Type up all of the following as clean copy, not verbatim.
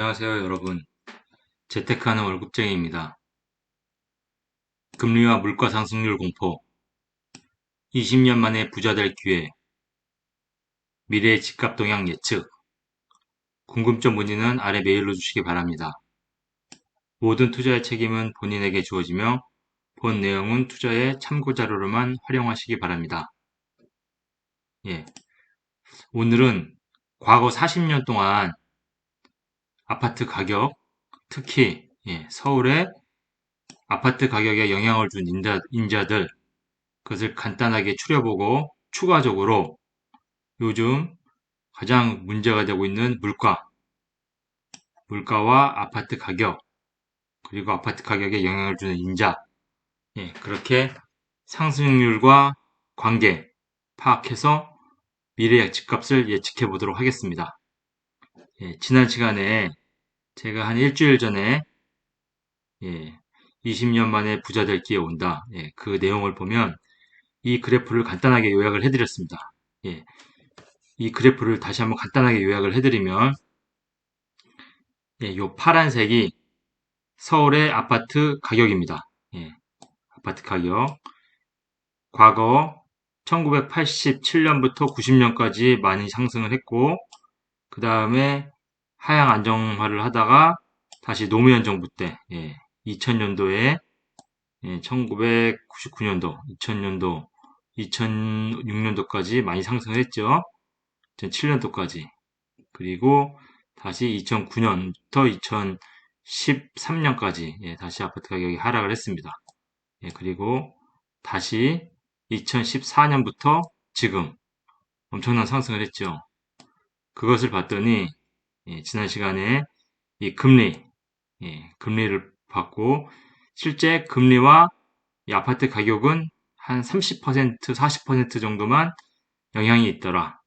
안녕하세요, 여러분. 재테크하는 월급쟁이입니다. 금리와 물가 상승률 공포, 20년 만에 부자 될 기회, 미래의 집값 동향 예측, 궁금점 문의는 아래 메일로 주시기 바랍니다. 모든 투자의 책임은 본인에게 주어지며 본 내용은 투자의 참고 자료로만 활용하시기 바랍니다. 예, 오늘은 과거 40년 동안 아파트 가격, 특히 서울의 아파트 가격에 영향을 준 인자들, 그것을 간단하게 추려보고 추가적으로 요즘 가장 문제가 되고 있는 물가와 아파트 가격, 그리고 아파트 가격에 영향을 주는 인자, 그렇게 상승률과 관계 파악해서 미래 집값을 예측해 보도록 하겠습니다. 지난 시간에 제가 한 일주일 전에 20년 만에 부자 될 기회 온다. 그 내용을 보면 이 그래프를 간단하게 요약을 해드렸습니다. 이 그래프를 다시 한번 간단하게 요약을 해드리면 요 파란색이 서울의 아파트 가격입니다. 아파트 가격. 과거 1987년부터 90년까지 많이 상승을 했고, 그 다음에 하향 안정화를 하다가 다시 노무현 정부 때, 2000년도에 1999년도, 2000년도, 2006년도까지 많이 상승을 했죠. 2007년도까지. 그리고 다시 2009년부터 2013년까지 다시 아파트 가격이 하락을 했습니다. 그리고 다시 2014년부터 지금 엄청난 상승을 했죠. 그것을 봤더니 지난 시간에 이 금리를 봤고 실제 금리와 이 아파트 가격은 한 30%, 40% 정도만 영향이 있더라.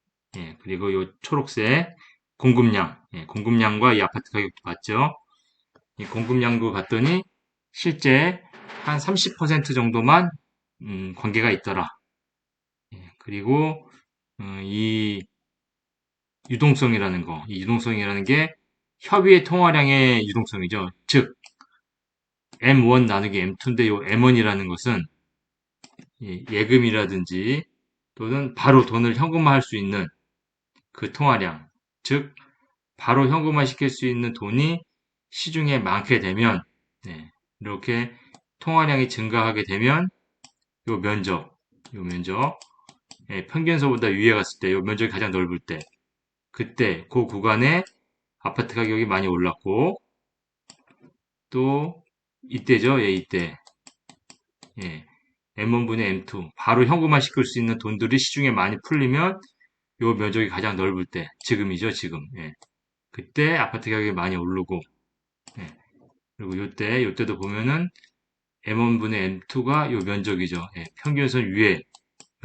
그리고 이 초록색 공급량과 이 아파트 가격도 봤죠. 이 공급량도 봤더니 실제 한 30% 정도만 관계가 있더라. 그리고 이 이 유동성이라는 게 협의의 통화량의 유동성이죠. 즉 M1 나누기 M2인데 이 M1이라는 것은 예금이라든지 또는 바로 돈을 현금화할 수 있는 그 통화량, 즉 바로 현금화 시킬 수 있는 돈이 시중에 많게 되면 이렇게 통화량이 증가하게 되면 요 면적 평균서보다 위에 갔을 때 요 면적이 가장 넓을 때 그때 그 구간에 아파트 가격이 많이 올랐고 또 이때죠. 이때 M1분의 M2 바로 현금화 시킬 수 있는 돈들이 시중에 많이 풀리면 요 면적이 가장 넓을 때 지금이죠. 지금 그때 아파트 가격이 많이 오르고 예, 그리고 요때도 보면은 M1분의 M2가 요 면적이죠. 평균선 위에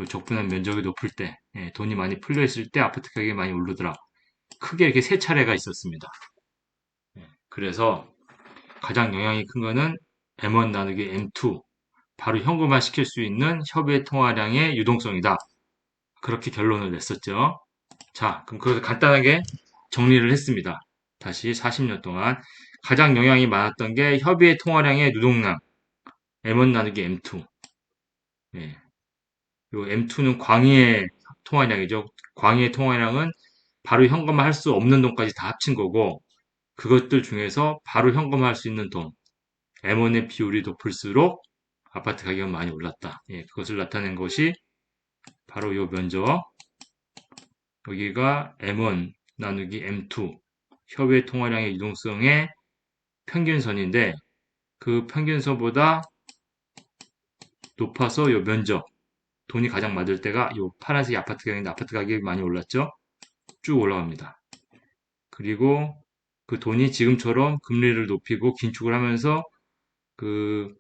요 적분한 면적이 높을 때 돈이 많이 풀려 있을 때 아파트 가격이 많이 오르더라. 크게 이렇게 세 차례가 있었습니다. 그래서 가장 영향이 큰 거는 M1 나누기 M2 바로 현금화 시킬 수 있는 협의 통화량의 유동성이다. 그렇게 결론을 냈었죠. 자, 그럼 그것을 간단하게 정리를 했습니다. 다시 40년 동안 가장 영향이 많았던 게 협의의 통화량의 유동량 M1 나누기 M2. 예. 요 M2는 광의의 통화량이죠. 광의의 통화량은 바로 현금화 할 수 없는 돈까지 다 합친 거고 그것들 중에서 바로 현금화 할 수 있는 돈 M1의 비율이 높을수록 아파트 가격은 많이 올랐다. 그것을 나타낸 것이 바로 요 면적 여기가 M1 나누기 M2 협의 통화량의 유동성의 평균선인데 그 평균선보다 높아서 요 면적 돈이 가장 많을 때가 요 파란색 아파트 가격인데 아파트 가격이 많이 올랐죠. 쭉 올라갑니다. 그리고 그 돈이 지금처럼 금리를 높이고 긴축을 하면서 그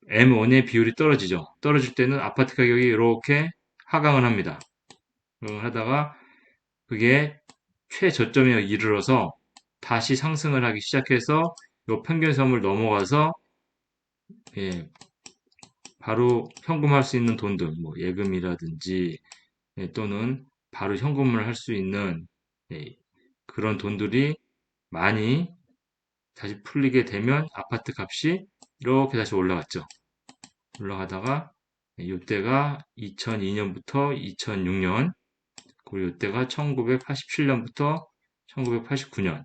M1의 비율이 떨어지죠. 떨어질 때는 아파트 가격이 이렇게 하강을 합니다. 하다가 그게 최저점에 이르러서 다시 상승을 하기 시작해서 요 평균선을 넘어가서 바로 현금할 수 있는 돈들, 뭐 예금이라든지 또는 바로 현금을 할 수 있는 그런 돈들이 많이 다시 풀리게 되면 아파트 값이 이렇게 다시 올라갔죠. 올라가다가 이때가 2002년부터 2006년, 그리고 이때가 1987년부터 1989년,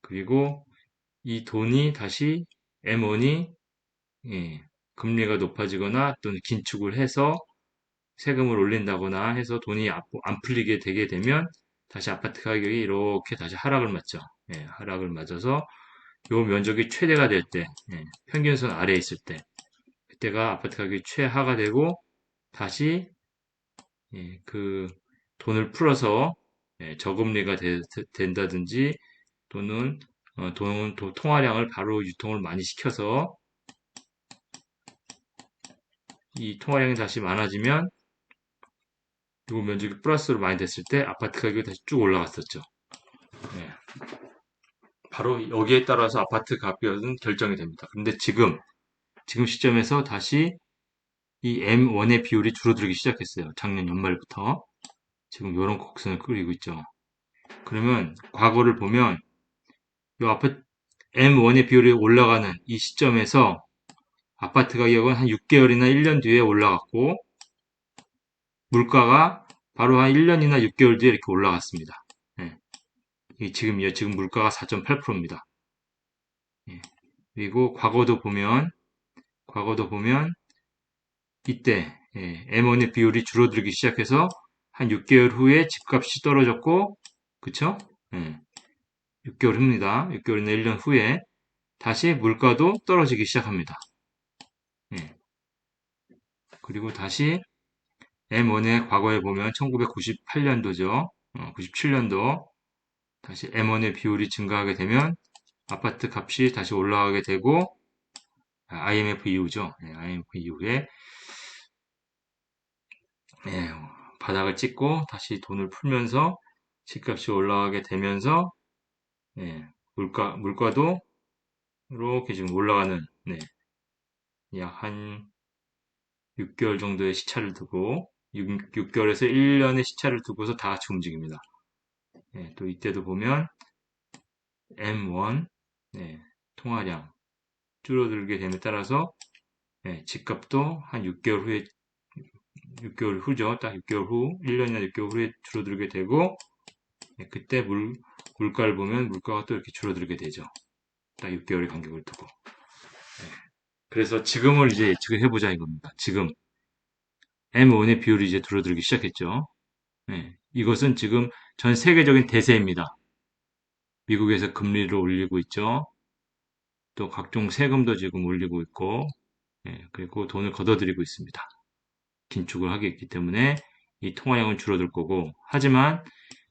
그리고 이 돈이 다시 M1이 금리가 높아지거나 또는 긴축을 해서 세금을 올린다거나 해서 돈이 안 풀리게 되게 되면 다시 아파트 가격이 이렇게 다시 하락을 맞죠. 하락을 맞아서 요 면적이 최대가 될 때, 평균선 아래에 있을 때, 그때가 아파트 가격이 최하가 되고 다시 그 돈을 풀어서 저금리가 된다든지 또는 통화량을 바로 유통을 많이 시켜서 이 통화량이 다시 많아지면 요 면적이 플러스로 많이 됐을 때 아파트 가격이 다시 쭉 올라갔었죠. 네. 바로 여기에 따라서 아파트 가격은 결정이 됩니다. 근데 지금 시점에서 다시 이 M1의 비율이 줄어들기 시작했어요. 작년 연말부터. 지금 이런 곡선을 그리고 있죠. 그러면 과거를 보면 이 아파트 M1의 비율이 올라가는 이 시점에서 아파트 가격은 한 6개월이나 1년 뒤에 올라갔고 물가가 바로 한 1년이나 6개월 뒤에 이렇게 올라갔습니다. 지금 물가가 4.8%입니다. 그리고 과거도 보면 이때 M1의 비율이 줄어들기 시작해서 한 6개월 후에 집값이 떨어졌고, 그쵸? 6개월 후입니다. 6개월이나 1년 후에 다시 물가도 떨어지기 시작합니다. 그리고 다시 M1의 과거에 보면 1998년도죠. 97년도 다시 M1의 비율이 증가하게 되면 아파트 값이 다시 올라가게 되고 IMF 이후죠. IMF 이후에 바닥을 찍고 다시 돈을 풀면서 집값이 올라가게 되면서 물가도 이렇게 지금 올라가는 약 한 6개월 정도의 시차를 두고 6개월에서 1년의 시차를 두고서 다 같이 움직입니다. 또 이때도 보면 M1 통화량 줄어들게 됨에 따라서 집값도 한 6개월 후죠. 딱 6개월 후, 1년이나 6개월 후에 줄어들게 되고 그때 물가를 보면 물가가 또 이렇게 줄어들게 되죠. 딱 6개월의 간격을 두고. 그래서 지금을 이제 예측을 해보자 이겁니다. 지금 M1의 비율이 이제 줄어들기 시작했죠. 이것은 지금 전 세계적인 대세입니다. 미국에서 금리를 올리고 있죠. 또 각종 세금도 지금 올리고 있고, 그리고 돈을 걷어들이고 있습니다. 긴축을 하기 있기 때문에 이 통화량은 줄어들 거고, 하지만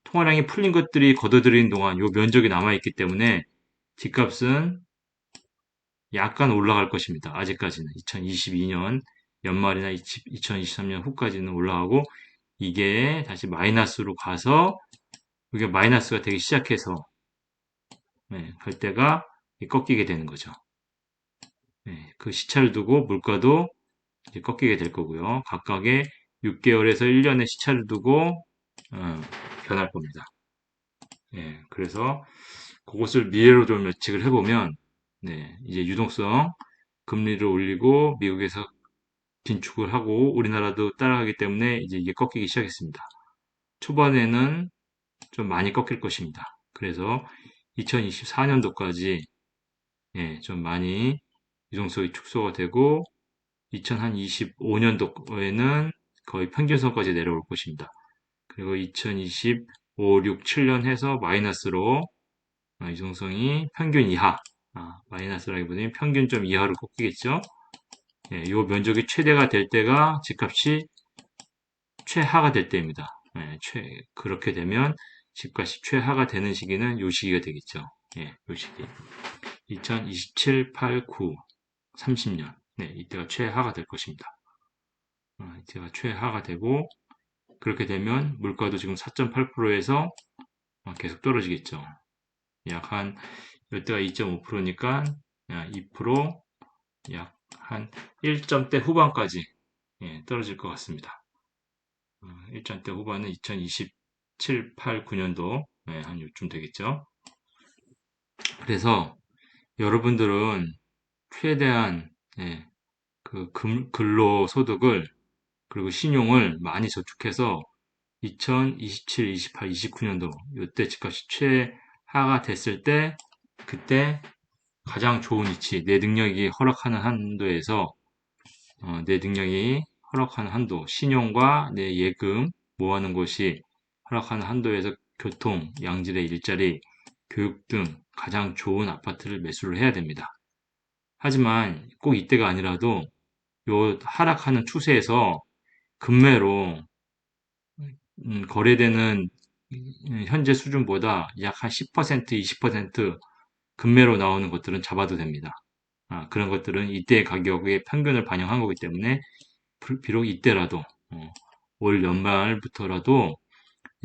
통화량이 풀린 것들이 걷어들이는 동안 요 면적이 남아있기 때문에 집값은 약간 올라갈 것입니다. 아직까지는 2022년 연말이나 2023년 후까지는 올라가고 이게 다시 마이너스로 가서 이게 마이너스가 되기 시작해서 갈 때가 꺾이게 되는 거죠. 그 시차를 두고 물가도 이제 꺾이게 될 거고요. 각각의 6개월에서 1년의 시차를 두고 변할 겁니다. 그래서 그것을 미래로 좀 예측을 해보면 이제 유동성 금리를 올리고 미국에서 긴축을 하고 우리나라도 따라가기 때문에 이제 이게 꺾이기 시작했습니다. 초반에는 좀 많이 꺾일 것입니다. 그래서 2024년도까지 좀 많이 유동성이 축소가 되고 2025년도에는 거의 평균선까지 내려올 것입니다. 그리고 2025, 6, 7년 해서 마이너스로 유동성이 평균 이하, 마이너스라기보다는 평균 점 이하로 꺾이겠죠. 이 면적이 최대가 될 때가 집값이 최하가 될 때입니다. 그렇게 되면 집값이 최하가 되는 시기는 요 시기가 되겠죠. 요 시기. 2027, 8, 9, 30년. 이때가 최하가 될 것입니다. 이때가 최하가 되고, 그렇게 되면 물가도 지금 4.8%에서 계속 떨어지겠죠. 약 한, 이때가 2.5%니까 2%, 약 한 1점대 후반까지 떨어질 것 같습니다. 1점대 후반은 2027, 8, 9년도 한 요쯤 되겠죠. 그래서 여러분들은 최대한 예, 그 근로소득을 그리고 신용을 많이 저축해서 2027, 28, 29년도 이때 집값이 최하가 됐을 때 그때 가장 좋은 위치, 내 능력이 허락하는 한도에서 내 능력이 허락하는 한도, 신용과 내 예금 모아놓은 것이 허락하는 한도에서 교통, 양질의 일자리, 교육 등 가장 좋은 아파트를 매수를 해야 됩니다. 하지만 꼭 이때가 아니라도 요 하락하는 추세에서 급매로 거래되는 현재 수준보다 약 한 10%, 20% 급매로 나오는 것들은 잡아도 됩니다. 그런 것들은 이때의 가격의 평균을 반영한 거기 때문에 비록 이때라도 올 연말부터라도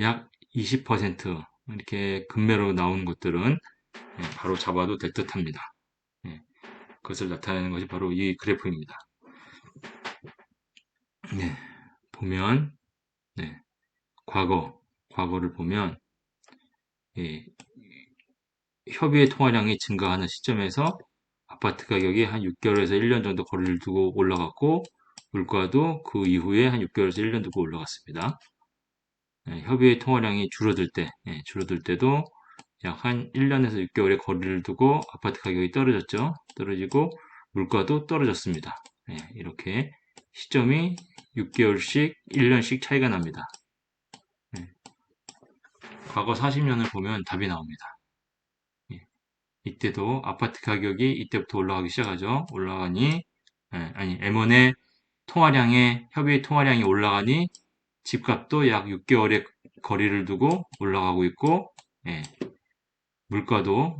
약 20% 이렇게 급매로 나오는 것들은 바로 잡아도 될 듯합니다. 예, 그것을 나타내는 것이 바로 이 그래프입니다. 네, 보면 네, 과거를 보면 예, 협의의 통화량이 증가하는 시점에서 아파트 가격이 한 6개월에서 1년 정도 거리를 두고 올라갔고 물가도 그 이후에 한 6개월에서 1년 두고 올라갔습니다. 협의의 통화량이 줄어들 때도 약 한 1년에서 6개월의 거리를 두고 아파트 가격이 떨어졌죠. 떨어지고 물가도 떨어졌습니다. 이렇게 시점이 6개월씩, 1년씩 차이가 납니다. 과거 40년을 보면 답이 나옵니다. 이때도 아파트 가격이 이때부터 올라가기 시작하죠. 올라가니, M1의 협의 통화량이 올라가니 집값도 약 6개월의 거리를 두고 올라가고 있고, 예, 물가도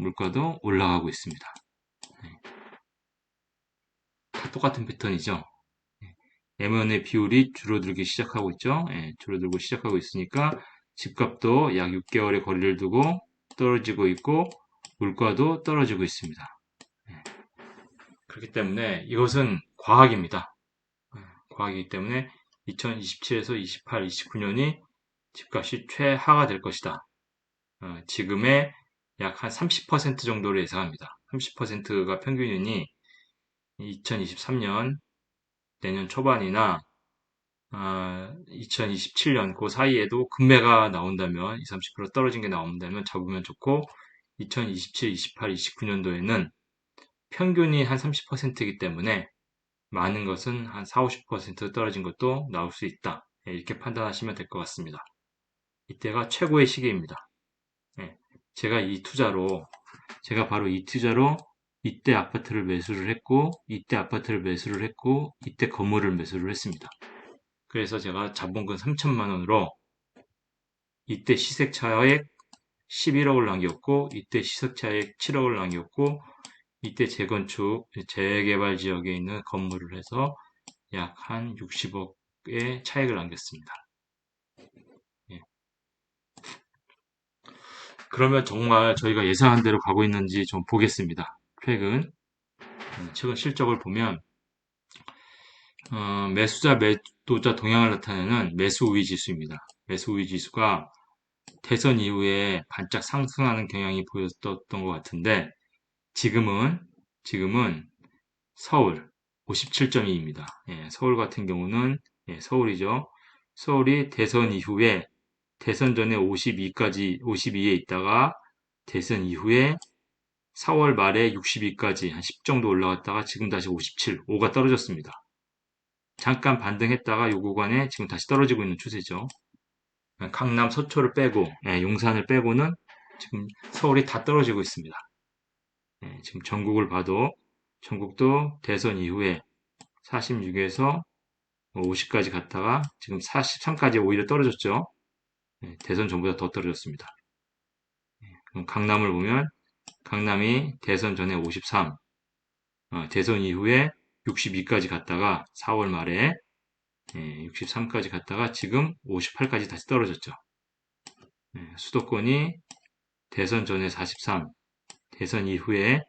올라가고 있습니다. 다 똑같은 패턴이죠. M1의 비율이 줄어들기 시작하고 있죠. 줄어들고 시작하고 있으니까 집값도 약 6개월의 거리를 두고 떨어지고 있고 물가도 떨어지고 있습니다. 그렇기 때문에 이것은 과학입니다. 과학이기 때문에 2027에서 28, 29년이 집값이 최하가 될 것이다. 지금의 약 한 30% 정도를 예상합니다. 30%가 평균이니 2023년 내년 초반이나 2027년 그 사이에도 급매가 나온다면 20, 30% 떨어진 게 나온다면 잡으면 좋고 2027, 28, 29년도에는 평균이 한 30%이기 때문에 많은 것은 한 4, 50% 떨어진 것도 나올 수 있다. 이렇게 판단하시면 될 것 같습니다. 이때가 최고의 시기입니다. 제가 바로 이 투자로 이때 아파트를 매수를 했고, 이때 건물을 매수를 했습니다. 그래서 제가 자본금 3천만 원으로 이때 시세 차액 11억을 남겼고, 이때 시세 차액 7억을 남겼고, 이때 재건축, 재개발 지역에 있는 건물을 해서 약 한 60억의 차익을 남겼습니다. 예. 그러면 정말 저희가 예상한 대로 가고 있는지 좀 보겠습니다. 최근 실적을 보면 매수자 매도자 동향을 나타내는 매수 우위 지수입니다. 매수 우위 지수가 대선 이후에 반짝 상승하는 경향이 보였던 것 같은데 지금은 서울 57.2입니다. 서울 같은 경우는 서울이죠. 서울이 대선 이후에 대선 전에 52에 있다가 대선 이후에 4월 말에 62까지 한 10 정도 올라갔다가 지금 다시 57, 5가 떨어졌습니다. 잠깐 반등했다가 요 구간에 지금 다시 떨어지고 있는 추세죠. 강남 서초를 빼고 용산을 빼고는 지금 서울이 다 떨어지고 있습니다. 지금 전국을 봐도 전국도 대선 이후에 46에서 50까지 갔다가 지금 43까지 오히려 떨어졌죠. 대선 전보다 더 떨어졌습니다. 그럼 강남을 보면 강남이 대선 전에 53, 대선 이후에 62까지 갔다가 4월 말에 63까지 갔다가 지금 58까지 다시 떨어졌죠. 수도권이 대선 전에 43, 대선 이후에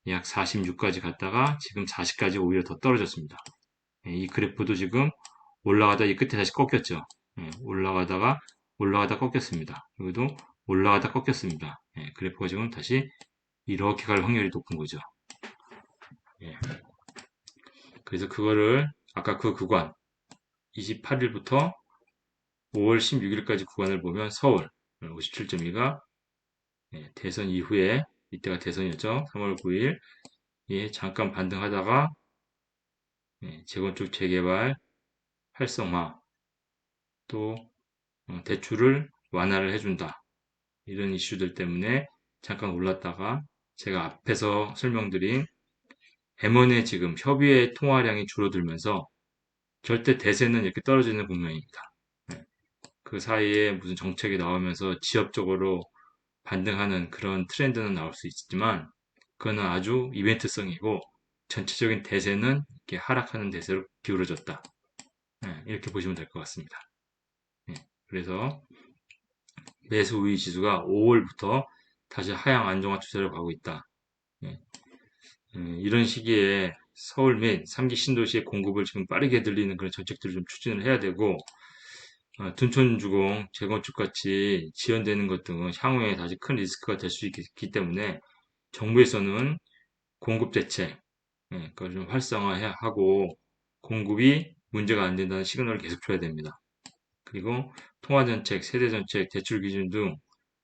약 46까지 갔다가 지금 40까지 오히려 더 떨어졌습니다. 이 그래프도 지금 올라가다 이 끝에 다시 꺾였죠. 올라가다 꺾였습니다. 여기도 올라가다 꺾였습니다. 그래프가 지금 다시 이렇게 갈 확률이 높은 거죠. 예. 그래서 그거를 아까 그 구간 28일부터 5월 16일까지 구간을 보면 서울 57.2가 대선 이후에 이때가 대선이었죠. 3월 9일 예, 잠깐 반등하다가 재건축 재개발 활성화 또 대출을 완화를 해준다. 이런 이슈들 때문에 잠깐 올랐다가 제가 앞에서 설명드린 M1의 지금 협의의 통화량이 줄어들면서 절대 대세는 이렇게 떨어지는 국면입니다. 네. 그 사이에 무슨 정책이 나오면서 지역적으로 반등하는 그런 트렌드는 나올 수 있지만 그거는 아주 이벤트성이고 전체적인 대세는 이렇게 하락하는 대세로 기울어졌다. 네, 이렇게 보시면 될 것 같습니다. 네, 그래서 매수 우위 지수가 5월부터 다시 하향 안정화 추세를 가고 있다. 네, 이런 시기에 서울 및 3기 신도시의 공급을 지금 빠르게 늘리는 그런 정책들을 좀 추진을 해야 되고 둔촌주공, 재건축 같이 지연되는 것 등은 향후에 다시 큰 리스크가 될 수 있기 때문에 정부에서는 공급 대책, 그걸 좀 활성화하고 공급이 문제가 안 된다는 시그널을 계속 줘야 됩니다. 그리고 통화정책, 세대정책, 대출 기준 등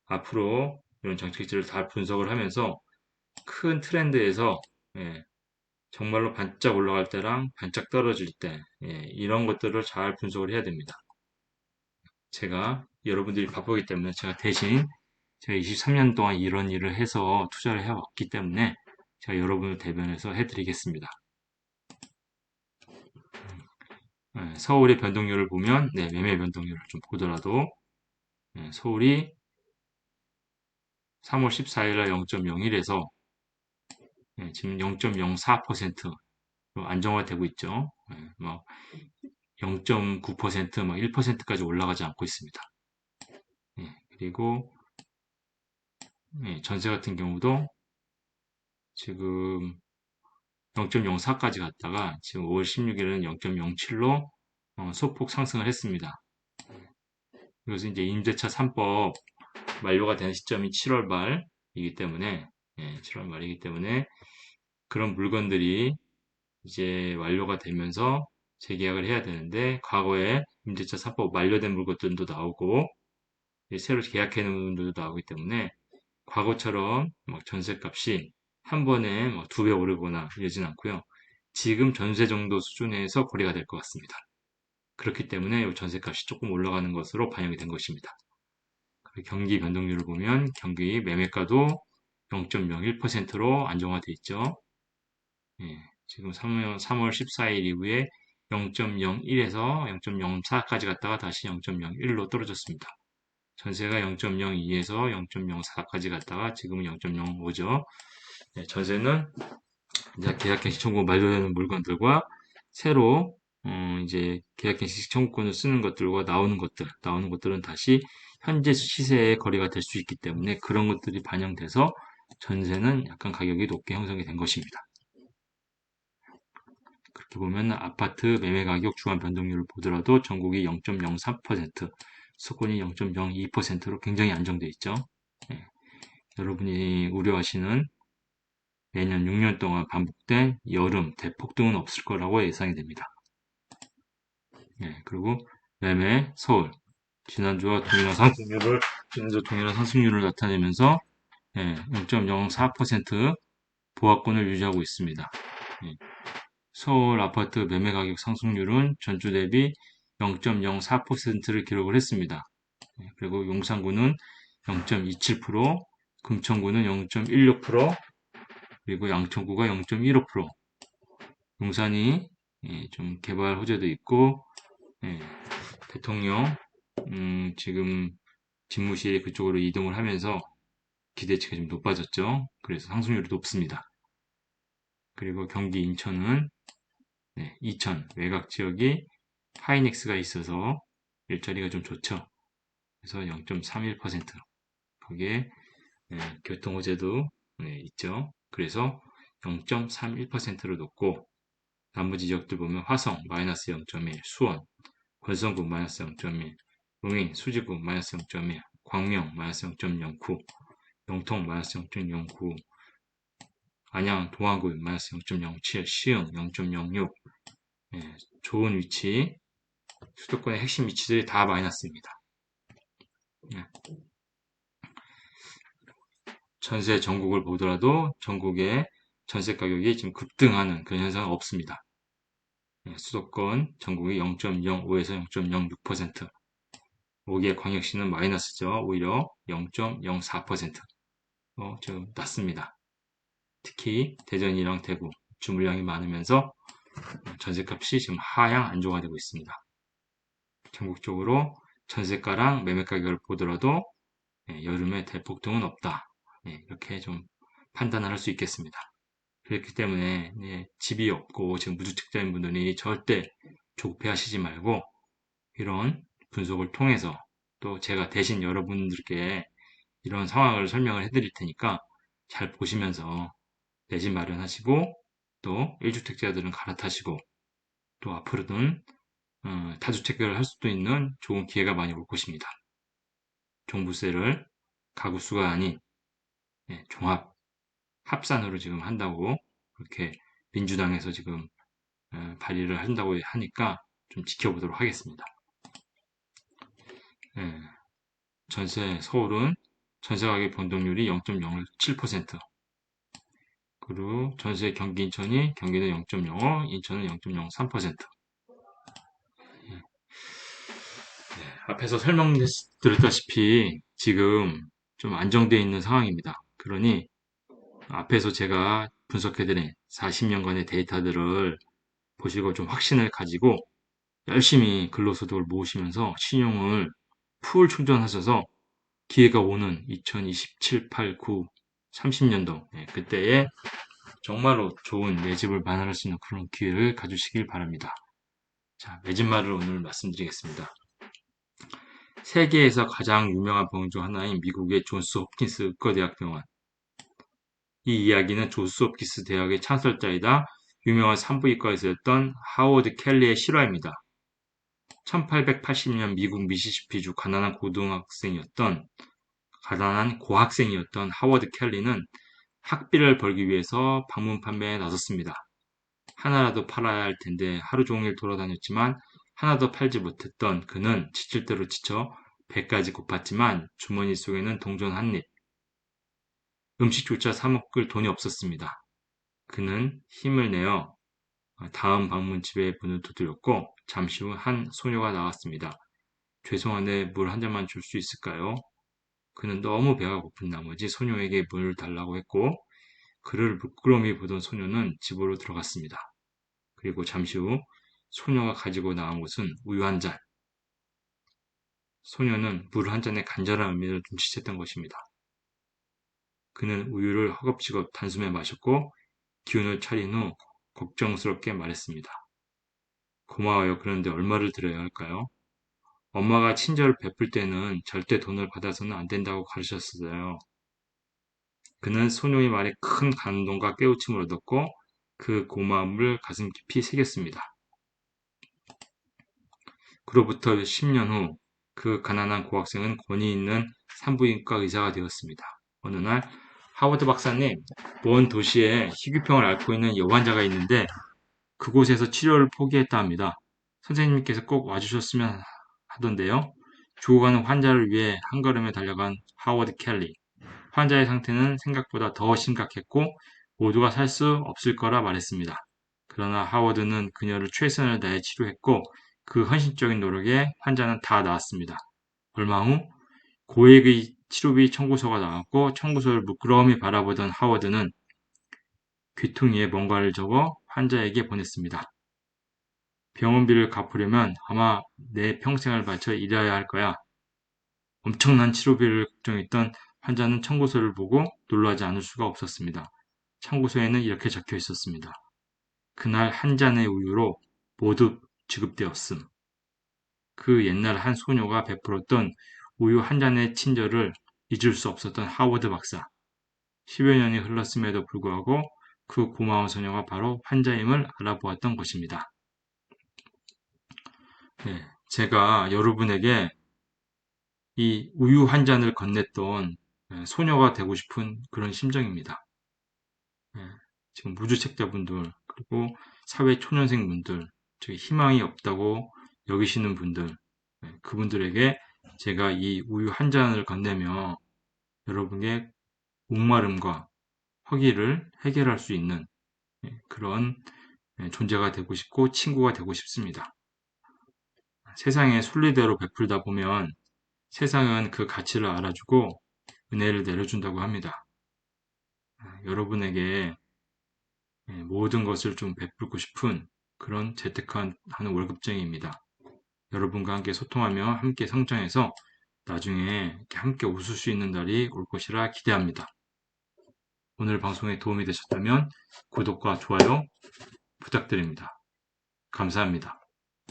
앞으로 이런 정책들을 다 분석을 하면서 큰 트렌드에서 정말로 반짝 올라갈 때랑 반짝 떨어질 때 이런 것들을 잘 분석을 해야 됩니다. 제가 여러분들이 바쁘기 때문에 제가 대신 제가 23년 동안 이런 일을 해서 투자를 해왔기 때문에 제가 여러분을 대변해서 해드리겠습니다. 서울의 변동률을 보면 매매 변동률을 좀 보더라도 서울이 3월 14일 날 0.01에서 지금 0.04% 안정화되고 있죠. 막 0.9%, 막 1%까지 올라가지 않고 있습니다. 그리고 전세 같은 경우도 지금 0.04까지 갔다가 지금 5월 16일은 0.07로 소폭 상승을 했습니다. 이것은 이제 임대차 3법 만료가 되는 시점이 7월 말이기 때문에 7월 말이기 때문에 그런 물건들이 이제 완료가 되면서 재계약을 해야 되는데 과거에 임대차 3법 만료된 물건들도 나오고 새로 계약해 놓은 분들도 나오기 때문에 과거처럼 막 전세값이 한 번에 막 2배 오르거나 이러진 않고요. 지금 전세 정도 수준에서 거래가 될 것 같습니다. 그렇기 때문에 이 전세값이 조금 올라가는 것으로 반영이 된 것입니다. 경기 변동률을 보면 경기 매매가도 0.01%로 안정화돼 있죠. 지금 3월 14일 이후에 0.01에서 0.04까지 갔다가 다시 0.01로 떨어졌습니다. 전세가 0.02에서 0.04까지 갔다가 지금은 0.05죠. 전세는 이제 계약갱신 청구 만료되는 물건들과 새로 이제 계약갱신 청구권을 쓰는 것들과 나오는 것들은 다시 현재 시세의 거래가 될 수 있기 때문에 그런 것들이 반영돼서 전세는 약간 가격이 높게 형성이 된 것입니다. 그렇게 보면 아파트 매매 가격 주간 변동률을 보더라도 전국이 0.03%, 수도권이 0.02%로 굉장히 안정돼 있죠. 여러분이 우려하시는 매년 6년 동안 반복된 여름 대폭등은 없을 거라고 예상이 됩니다. 그리고 매매 서울 지난주와 동일한 상승률을 나타내면서 0.04% 보합권을 유지하고 있습니다. 서울 아파트 매매 가격 상승률은 전주 대비 0.04%를 기록을 했습니다. 그리고 용산구는 0.27%, 금천구는 0.16%, 그리고 양천구가 0.15%. 용산이 좀 개발 호재도 있고 대통령 지금 집무실이 그쪽으로 이동을 하면서 기대치가 좀 높아졌죠. 그래서 상승률이 높습니다. 그리고 경기 인천은 이천 외곽 지역이 하이닉스가 있어서 일자리가 좀 좋죠. 그래서 0.31% 거기에 교통 호재도 있죠. 그래서 0.31%로 높고 나머지 지역들 보면 화성 마이너스 0.1, 수원, 권성구 마이너스 0.1, 용인, 수지구 마이너스 0.1, 광명 마이너스 0.09, 영통 마이너스 0.09, 안양 동아구입 마이너스 0.07, 시흥 0.06, 예, 좋은 위치, 수도권의 핵심 위치들이 다 마이너스입니다. 예. 전세 전국을 보더라도 전국의 전세 가격이 지금 급등하는 그런 현상은 없습니다. 예, 수도권 전국이 0.05에서 0.06%, 5개 광역시는 마이너스죠. 오히려 0.04%, 좀 낮습니다. 특히 대전이랑 대구 주물량이 많으면서 전세값이 지금 하향 안정화되고 있습니다. 전국적으로 전세가랑 매매 가격을 보더라도 여름에 대폭등은 없다. 이렇게 좀 판단을 할 수 있겠습니다. 그렇기 때문에 집이 없고 지금 무주택자인 분들이 절대 조급해하시지 말고 이런 분석을 통해서 또 제가 대신 여러분들께 이런 상황을 설명을 해드릴 테니까 잘 보시면서 내 집 마련하시고 또 1주택자들은 갈아타시고 또 앞으로는 다주택을 할 수도 있는 좋은 기회가 많이 올 것입니다. 종부세를 가구 수가 아닌 종합 합산으로 지금 한다고 그렇게 민주당에서 지금 발의를 한다고 하니까 좀 지켜보도록 하겠습니다. 예, 서울은 전세 가격 변동률이 0.07%, 그리고 전세 경기 인천이 경기는 0.05, 인천은 0.03%. 앞에서 설명드렸다시피 지금 좀 안정되어 있는 상황입니다. 그러니 앞에서 제가 분석해드린 40년간의 데이터들을 보시고 좀 확신을 가지고 열심히 근로소득을 모으시면서 신용을 풀 충전하셔서 기회가 오는 2027, 8, 9, 30년도 그때에 정말로 좋은 내 집을 마련할 수 있는 그런 기회를 가지시길 바랍니다. 자, 내 집 말을 오늘 말씀드리겠습니다. 세계에서 가장 유명한 병원 중 하나인 미국의 존스 홉킨스 의과대학병원. 이 이야기는 존스 홉킨스 대학의 창설자이다 유명한 산부인과의사였던 하워드 켈리의 실화입니다. 1880년 미국 미시시피주 가난한 고학생이었던 하워드 켈리는 학비를 벌기 위해서 방문 판매에 나섰습니다. 하나라도 팔아야 할 텐데 하루 종일 돌아다녔지만 하나도 팔지 못했던 그는 지칠 대로 지쳐 배까지 고팠지만 주머니 속에는 동전 한 입, 음식조차 사 먹을 돈이 없었습니다. 그는 힘을 내어 다음 방문집의 문을 두드렸고 잠시 후 한 소녀가 나왔습니다. 죄송한데 물 한 잔만 줄 수 있을까요? 그는 너무 배가 고픈 나머지 소녀에게 물을 달라고 했고 그를 부끄러움이 보던 소녀는 집으로 들어갔습니다. 그리고 잠시 후 소녀가 가지고 나온 것은 우유 한 잔. 소녀는 물 한 잔의 간절한 의미를 눈치챘던 것입니다. 그는 우유를 허겁지겁 단숨에 마셨고 기운을 차린 후 걱정스럽게 말했습니다. 고마워요. 그런데 얼마를 드려야 할까요? 엄마가 친절을 베풀 때는 절대 돈을 받아서는 안 된다고 가르쳤어요. 그는 소녀의 말에 큰 감동과 깨우침을 얻었고 그 고마움을 가슴 깊이 새겼습니다. 그로부터 10년 후 그 가난한 고학생은 권위 있는 산부인과 의사가 되었습니다. 어느 날 하워드 박사님, 먼 도시에 희귀병을 앓고 있는 여환자가 있는데 그곳에서 치료를 포기했다 합니다. 선생님께서 꼭 와주셨으면 하던데요. 죽어가는 환자를 위해 한 걸음에 달려간 하워드 켈리. 환자의 상태는 생각보다 더 심각했고 모두가 살 수 없을 거라 말했습니다. 그러나 하워드는 그녀를 최선을 다해 치료했고 그 헌신적인 노력에 환자는 다 나았습니다. 얼마 후 고액의 치료비 청구서가 나왔고 청구서를 부끄러움이 바라보던 하워드는 귀퉁이에 뭔가를 적어 환자에게 보냈습니다. 병원비를 갚으려면 아마 내 평생을 바쳐 일해야 할 거야. 엄청난 치료비를 걱정했던 환자는 청구서를 보고 놀라지 않을 수가 없었습니다. 청구서에는 이렇게 적혀 있었습니다. 그날 한 잔의 우유로 모두 지급되었음. 그 옛날 한 소녀가 베풀었던 우유 한 잔의 친절을 잊을 수 없었던 하워드 박사. 10여 년이 흘렀음에도 불구하고 그 고마운 소녀가 바로 환자임을 알아보았던 것입니다. 네, 제가 여러분에게 이 우유 한 잔을 건넸던 소녀가 되고 싶은 그런 심정입니다. 지금 무주택자분들, 그리고 사회 초년생분들, 즉 희망이 없다고 여기시는 분들, 그분들에게 제가 이 우유 한 잔을 건네며 여러분의 목마름과 허기를 해결할 수 있는 그런 존재가 되고 싶고 친구가 되고 싶습니다. 세상에 순리대로 베풀다 보면 세상은 그 가치를 알아주고 은혜를 내려준다고 합니다. 여러분에게 모든 것을 좀 베풀고 싶은 그런 재테크하는 월급쟁이입니다. 여러분과 함께 소통하며 함께 성장해서 나중에 함께 웃을 수 있는 날이 올 것이라 기대합니다. 오늘 방송에 도움이 되셨다면 구독과 좋아요 부탁드립니다. 감사합니다.